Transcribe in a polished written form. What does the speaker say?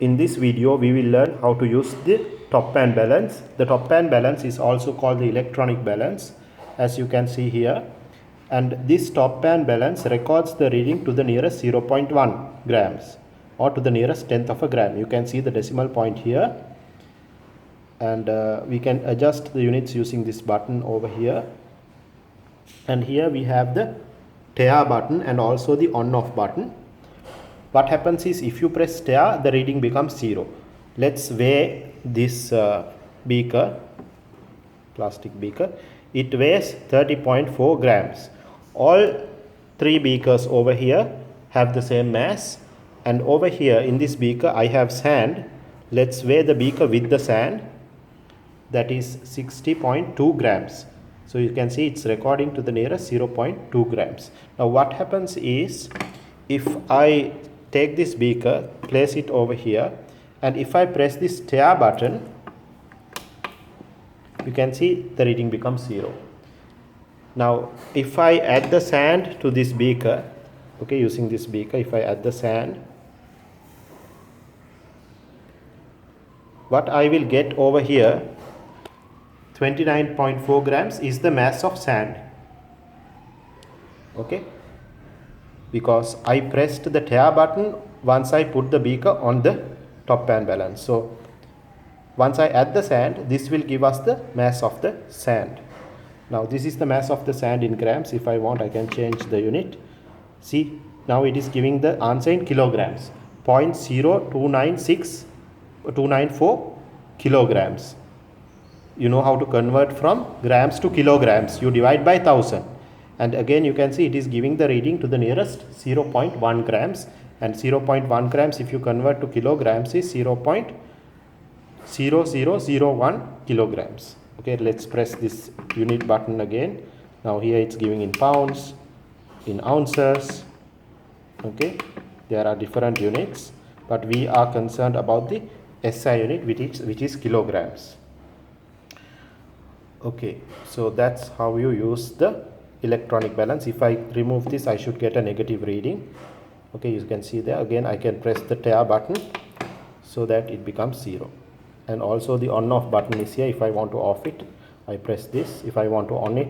In this video we will learn how to use the top band balance. The top band balance is also called the electronic balance, as you can see here, and this top band balance records the reading to the nearest 0.1 grams or to the nearest tenth of a gram. You can see the decimal point here, and we can adjust the units using this button over here. And here we have the tear button and also the on off button. What happens is, if you press tear, the reading becomes 0. Let's weigh this beaker, plastic beaker. It weighs 30.4 grams. All three beakers over here have the same mass, and over here in this beaker I have sand. Let's weigh the beaker with the sand. That is 60.2 grams. So you can see it's recording to the nearest 0.2 grams. Now what happens is, if I take this beaker, place it over here, and if I press this tear button, you can see the reading becomes 0. Now if I add the sand to this beaker, okay, using this beaker, if I add the sand, what I will get over here, 29.4 grams is the mass of sand. Okay, because I pressed the tear button once I put the beaker on the top band balance. So once I add the sand, this will give us the mass of the sand. Now this is the mass of the sand in grams. If I want, I can change the unit. See, now it is giving the answer in kilograms, 0.0296294 kilograms. You know how to convert from grams to kilograms. You divide by 1000. And again you can see it is giving the reading to the nearest 0.1 grams, and 0.1 grams if you convert to kilograms is 0.0001 kilograms. Okay, let's press this unit button again. Now here it's giving in pounds, in ounces. Okay, there are different units, but we are concerned about the SI unit, which is kilograms. Okay, so that's how you use the electronic balance. If I remove this, I should get a negative reading. Okay, you can see there. Again I can press the tear button so that it becomes 0. And also the on off button is here. If I want to off it, I press this. If I want to on it,